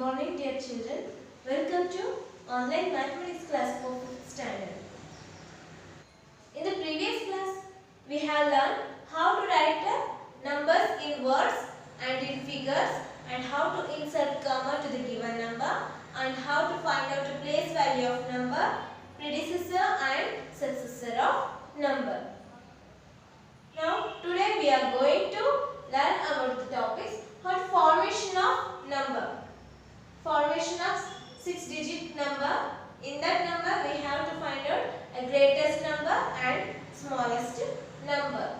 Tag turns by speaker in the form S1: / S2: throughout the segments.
S1: morning, dear children. Welcome to online mathematics class for 5th standard. In the previous class, we have learned how to write numbers in words and in figures, and how to insert comma to the given number, and how to find out the place value of number, predecessor and successor of number. Now, today we are going to learn about the topics for formation of number. Formation of 6-digit number. In that number, we have to find out a greatest number and smallest number.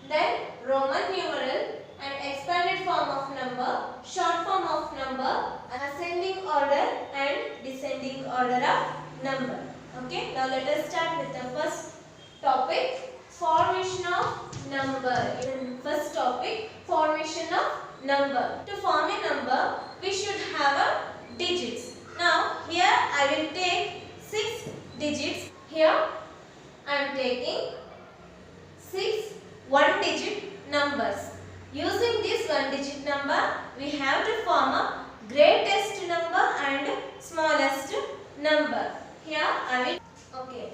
S1: Then Roman numeral and expanded form of number, short form of number, ascending order and descending order of number. Okay, now let us start with the first topic, formation of number. In first topic, formation of number. To form a number, we should have a digits. Now here I will take 6 digits. Here I am taking 6 one-digit numbers. Using this one-digit number, we have to form a greatest number and smallest number. Here I will. Okay.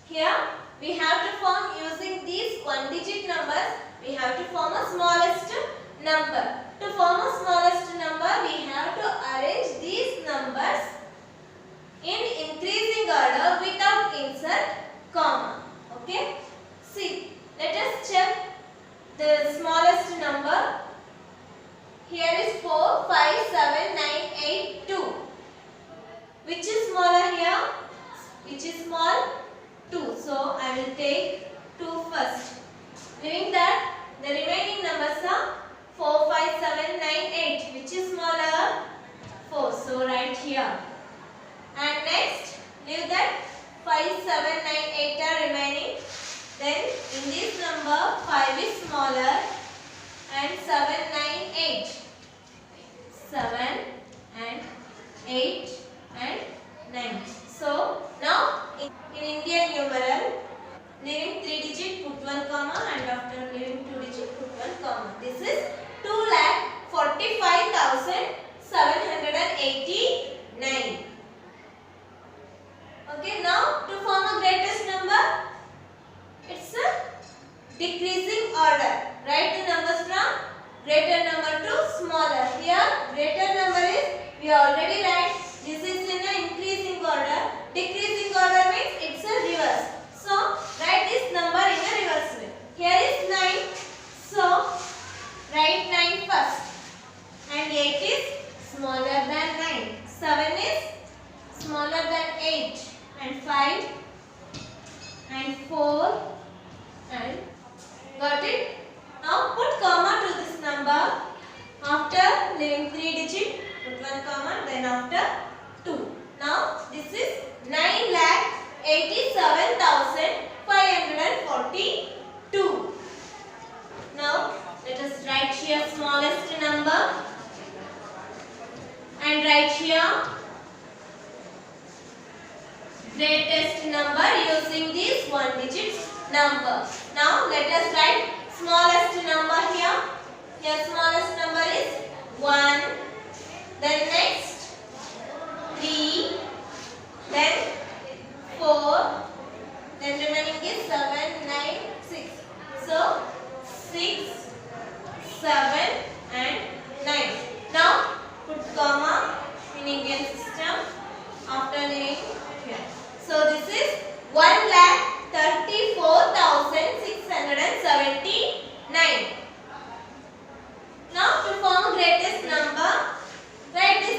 S1: Here we have to form, using these one-digit numbers, we have to form a smallest number. To form a smallest number, we have to arrange these numbers in increasing order without insert comma. Okay. See, let us check the smallest number. Here is 4, 5, 7, 9, 8, 2. Which is smaller here? Which is small? 2. So, I will take 2 first. Leaving that, the remaining numbers are 4, 5, 7, 9, 8. Which is smaller? 4. So, write here. And next, leave that 5, 7, 9, 8 are remaining. Then, in this number, 5 is smaller and 7, 9, 8. 7 and 8 and 9. So, now in Indian numeral, leaving 3 digit, put 1 comma, and after leaving 2 digit, put 1 comma. This is 2,45,789. Okay, now to form a greatest number, it's a decreasing order. Write the numbers from greater number to smaller. Here, greater number is, we already write, this is in an increasing order. Decreasing order means it's a reverse. So, write this number in a reverse way. Here is 9. So, write 9 first. And 8 is smaller than 9. 7 is smaller than 8. And 5 and 4 and got it? Now put comma to this number. After leaving 3 digit, put 1 comma, then after 2. Now this is 9,87,542. Now let us write here smallest number and write here greatest number using this one digit number. Now let us write smallest number here. Here smallest number is 1. Then next 3. Then 4. Then remaining is 7, 9, 6. So 6, 7 and 9. Now put comma in Indian system after leaving here. So this is 1,34,679. Now to form greatest number, write this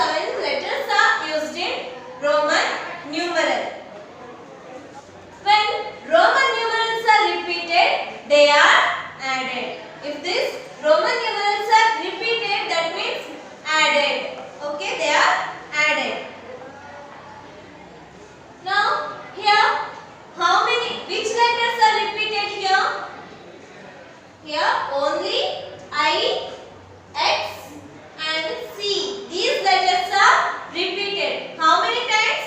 S1: 7 letters are used in Roman numeral. When Roman numerals are repeated, they are added. If these Roman numerals are repeated, that means added. Okay, they are added. Now here, which letters are repeated here? Here only I, X and C. These letters are repeated. How many times?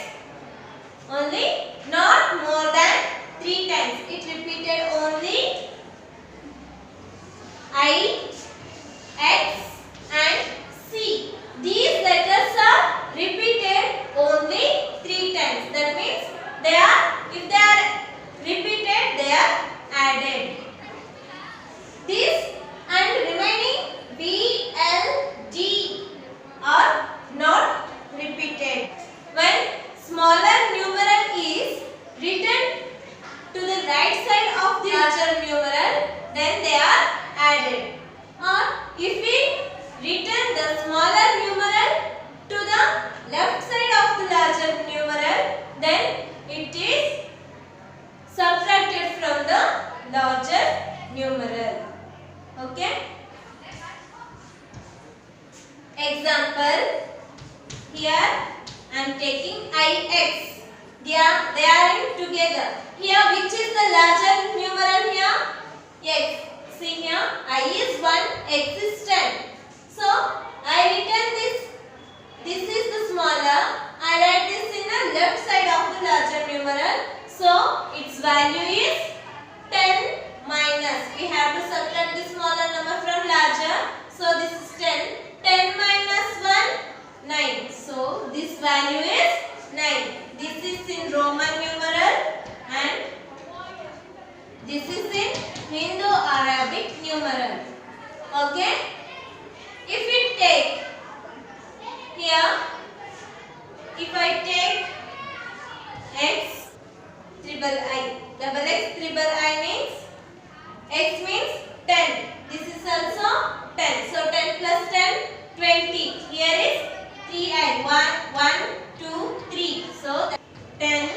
S1: Only, not more than 3 times. It repeated only I, X and C. These letters are repeated only 3 times. That means if they are repeated, they are added. These and remaining B, L, D are not repeated. When smaller numeral is written to the right side of the larger numeral, then they are added. Or if we written the smaller numeral to the left side of the larger numeral, then it is subtracted from the larger numeral. Okay? Example, here I am taking IX. They are in together. Here, which is the larger numeral here? X. See here, I is 1, X is 10. So, I written this. This is the smaller. I write this in the left side of the larger numeral. So, its value is 10 minus. We have to subtract the smaller number from larger. So, this is 10. 10 minus 1, 9. So, this value is 9. This is in Roman numeral and this is in Hindu-Arabic numeral. Okay? If we take here, if I take X, triple I, double X, triple I means X means 10. This is also 10. So 10 plus 10, 20. Here is 3I. 1, 2, 3. So 10,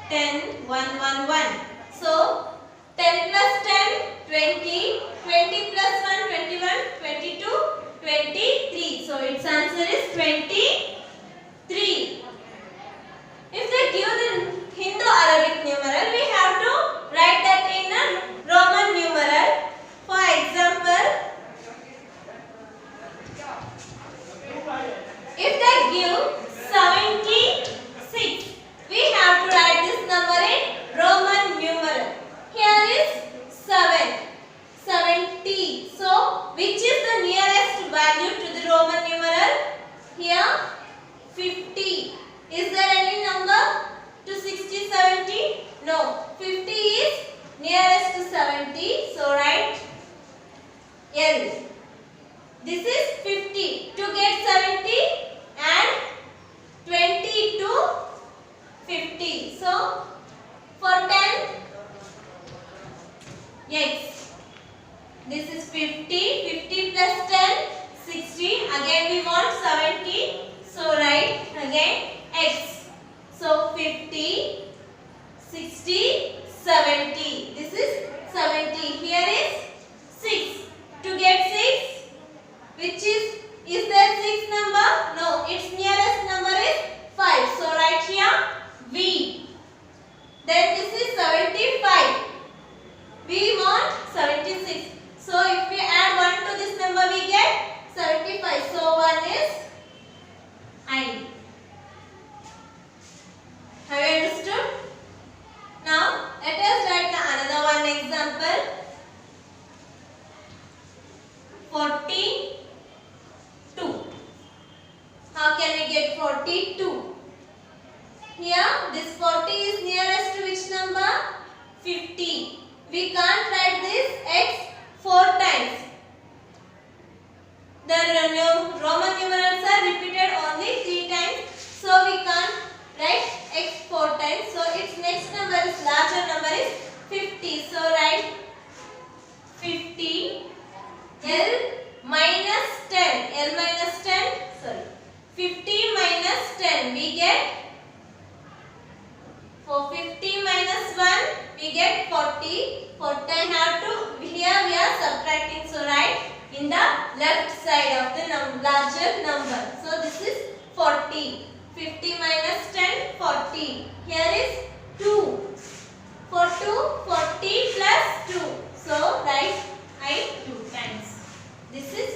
S1: 10, 1, 1, 1. So 10 plus 10, 20. 20 plus 1, 21, 22, 23. So its answer is 23. If they give the Hindu-Arabic numeral, we have to write that in a Roman numeral. For example, if they give 76, we have to write this number in Roman numeral. Here is 7, 70. So, which is the nearest value to the Roman numeral? Here, 50. Is there any number to 60, 70? No. 50 is nearest to 70. So, write L. This is 50. To get 70, add 20 to 50. So, for 10, X. This is 50. 50 plus 10, 60. Again we want 70. So, write again X. So, 50, 60, 70. This is 70. Here is 6. To get 6, which is there 6 number? No, its nearest number is 5. So, write here V. Then this is 75. We want 76. So, if we add 1 to this number, we get 75. So, 1 is I. Have you understood? Now, let us write another one example. 42. How can we get 42? Here, this 40 is nearest to which number? 50. We can't write this X 4 times. The Roman numerals are repeated only 3 times. So, we can't write X 4 times. So, its next number is larger number is 50. So, write 50. L minus 10. L minus 10. Sorry. 50 left side of the larger number. So this is 40. 50 minus 10, 40. Here is 2. For 2, 40 plus 2. So write I 2 times. This is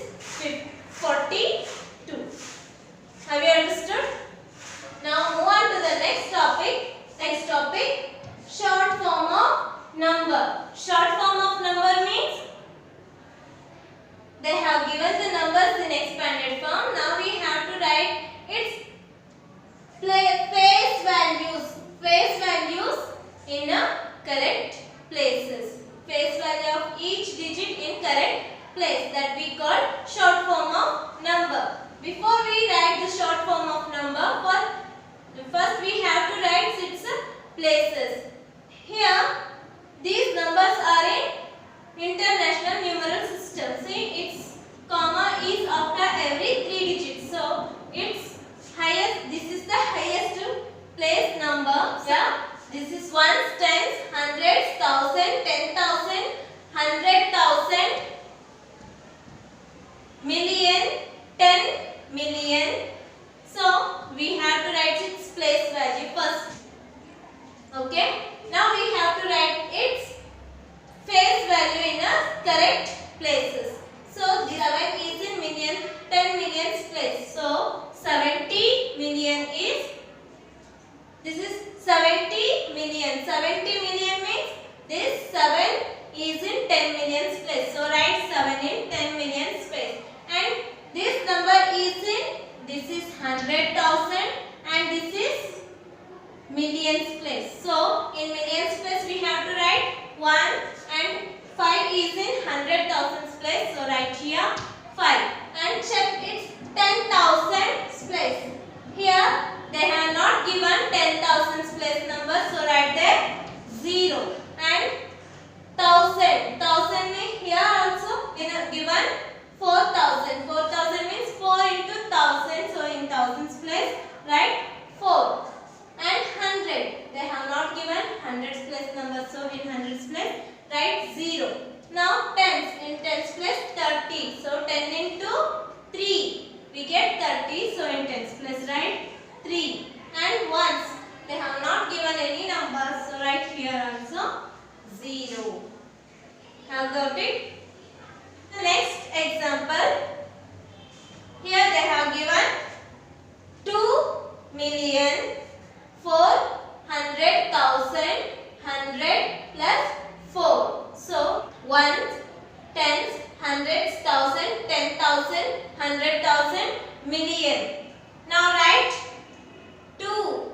S1: 42. Have you understood? Now move on to the next topic. Next topic, short form of number. Short form of number means they have given the numbers in expanded form. Now we have to write its face values. Face values in a correct places. Face value of each digit in correct place, that we call short form of number. Before we write the short form of number, first we have to write its places. Here these numbers are in international numeral system. See, its comma is after every 3 digits. So its highest, this is the highest place number. Yeah, this is ones, tens, hundreds, thousand, 10,000, 100,000, million, 10 million. So we have to write its place value first. Okay. Now we have to write its face value in a correct places. So the 7 is in million, 10 millions place. So 70 million is, this is 70 million. 70 million means this 7 is in 10 millions place. So write 7 in 10 millions place. And this number is in, this is 100,000 and this is millions place. So in millions place we have to write 1 and 5 is in 100,000 place. So write here 5 and check its 10,000 place. Here they have not given 10,000 place number, so write there 0. And 1,000. 1,000 means here also given 4,000. 4,000 means 4 into 1,000. So in thousands place write 4. And 100. They have not given hundreds place number. So in hundreds place write 0. Now tens. In tens place 30. So 10 into 3. We get 30. So in tens place write 3. And ones. They have not given any numbers. So write here also 0. Have got it? The next example. Here they have given 2,400,000 100 plus 4. So ones, tens, hundreds, thousand, 10,000, 100,000, million. Now write 2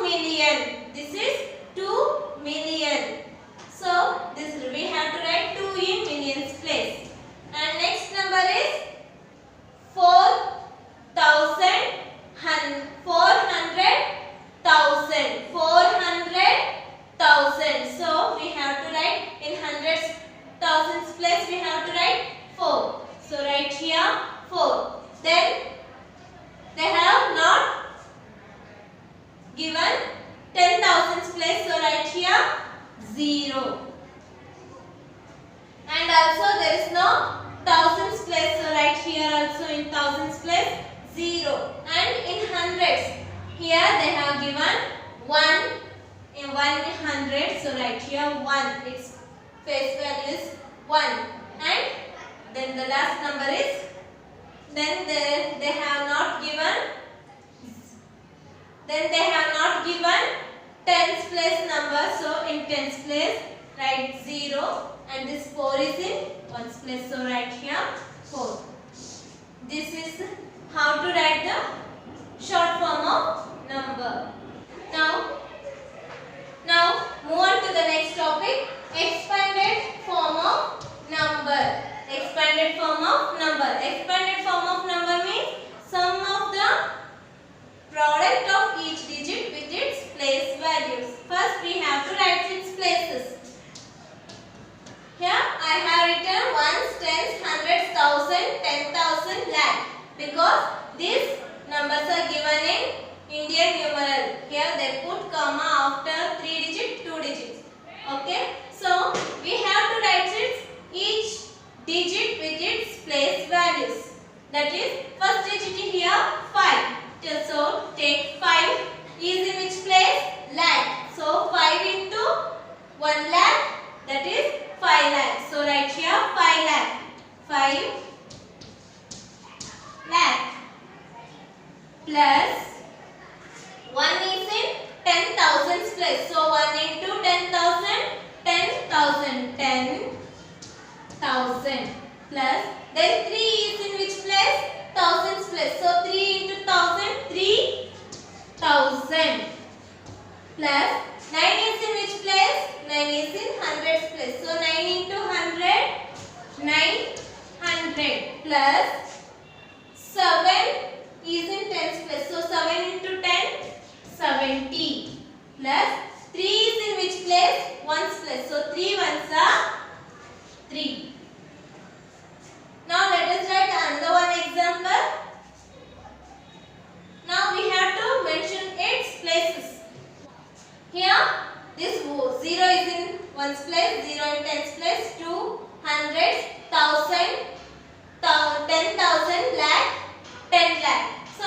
S1: million. This is 2 million. So this we have to write 2 in millions place. And next number is 400,000. 400,000. So we have to write in hundreds, thousands place we have to write 4. So write here 4. Then they have not given 10,000 place, so write here 0. And also there is no thousands place, so write here also in thousands place 0. And in hundreds, here they have given 1 in 100, so write here 1. Its face value is 1. And then the last number is, then they have not given tens place number, so in tens place write 0. And this 4 is in ones place, so write here 4. This is how to write the short form of number. Now move on to the next topic, expanded form of number. Expanded form of number. Expanded form of number means sum of the product of each digit with its place values. First we have to write its places. Here I have written ones, tens, hundreds, thousand, 10,000, lakh, because these numbers are given in Indian numeral. Here they put comma after 3 digits, 2 digits. Okay. So we have to write each digit with its place plus 1 is in 10,000s place. So 1 into 10,000, 10,000, 10,000 plus then 3 is in which place? Thousands place. So 3 into 1,000, 3,000 plus 9 is in which place? 9 is in hundreds place. So 9 into 100, 900 plus 7 is in tens place. So 7 into 10, 70 plus 3 is in which place? Ones place. So 3 ones are 3. Now let us write another one example. Now we have to mention its places. Here this 0 is in ones place, 0 in tens place, 2 hundreds, 1,000, 10,000, lakh, 10 lakh. So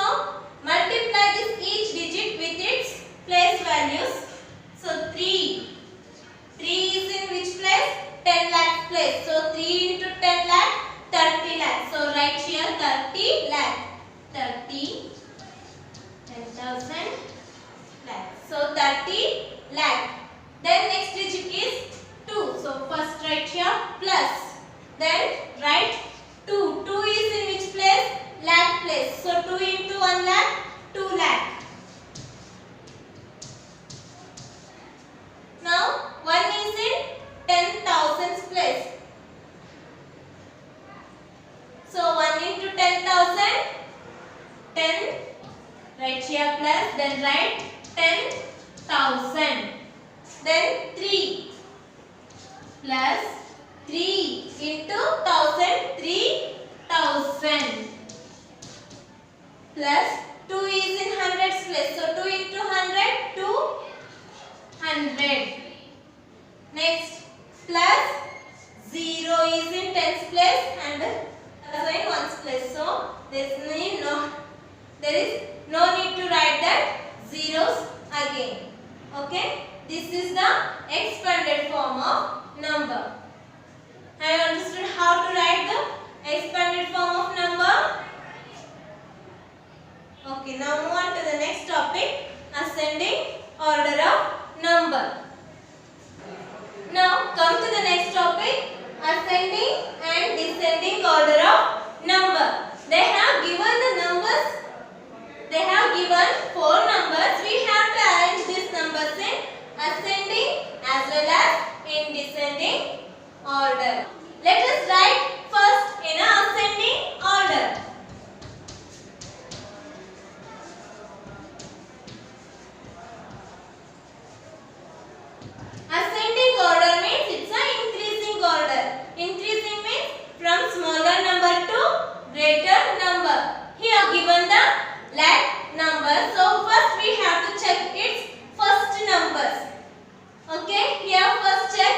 S1: multiply this each digit with its place values. So 3 is in which place? 10 lakh place. So 3 into 10 lakh, 30 lakh. So write here 30 lakh. 30, 10,000 lakh. So 30 lakh. Then next digit is 2. So first write here plus. Then write 2. 2 is in which place? Lakh place. So 2 into 1 lakh, 2 lakh. Now 1 is in 10,000s place. So 1 into 10,000, 10. Write here plus. Then write 10,000. Then 3 plus 3 into 1,000, 3,000 plus 2 is in hundreds place. So 2 into 100, 200. Next plus 0 is in tens place and in ones place. So there is no need to write that zeros again. Okay. This is the expanded form of number. Have you understood how to write the expanded form of number? Okay, now move on to the next topic, ascending order of number. Now come to the next topic, ascending and descending order of number. They have given the numbers. They have given 4 numbers. We have to arrange these numbers in ascending as well as in descending order. Let us write first in an ascending order. Ascending order means it's an increasing order. Increasing means from smaller number to greater number. Here given the lakh number. So first we have to check its first numbers. Okay, here first check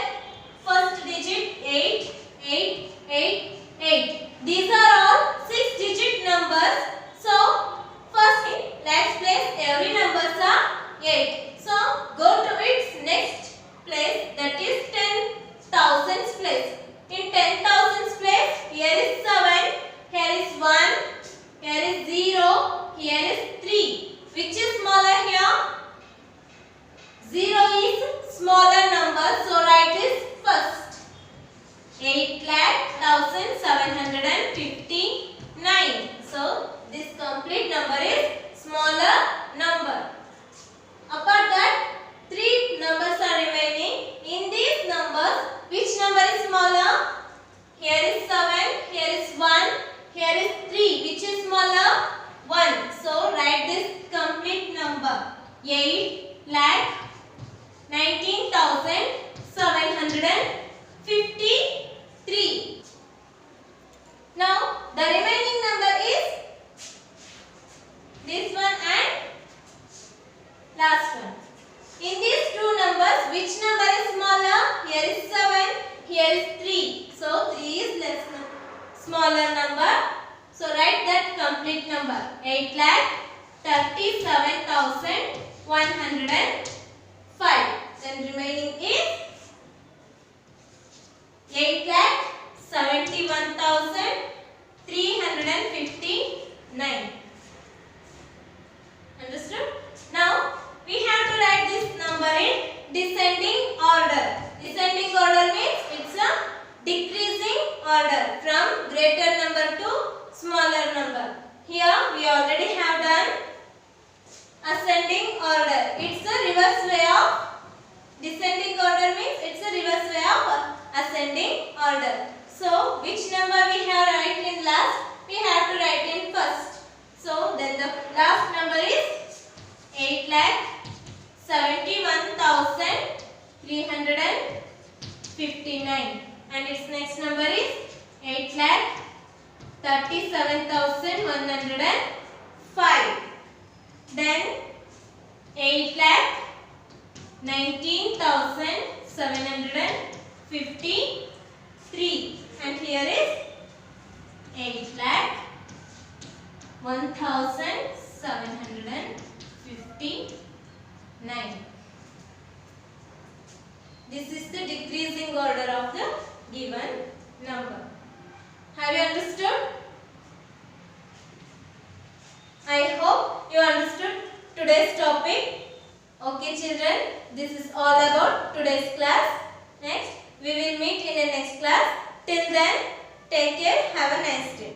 S1: first digit 8, 8, 8, 8. These are all 6 digit numbers. So first in lakhs place every numbers are 8. So go to its next place, that is 10,000s place. In 10,000s place here is 7, here is 1, here is 0, here is 3. Which is smaller here? 0 is smaller number, so write this first. 8,1,759. So this complete number is smaller number. Apart that 3 numbers are remaining. In these numbers, which number is smaller? Here is 7, here is 1, here is 3. Which is smaller? 1. So write this complete number. 8,19,753. Now the remaining number is this one and last one. In these two numbers, which number is smaller? Here is 7, here is 3. So 3 is smaller number. So write that complete number. 8,37,105. Then remaining is 8,71,359. last number is 8,71,359 and its next number is 8,37,105. Then 8,19,753 and here is 8,01,759. This is the decreasing order of the given number. Have you understood? I hope you understood today's topic. Okay children, this is all about today's class. Next, we will meet in the next class. Till then, take care. Have a nice day.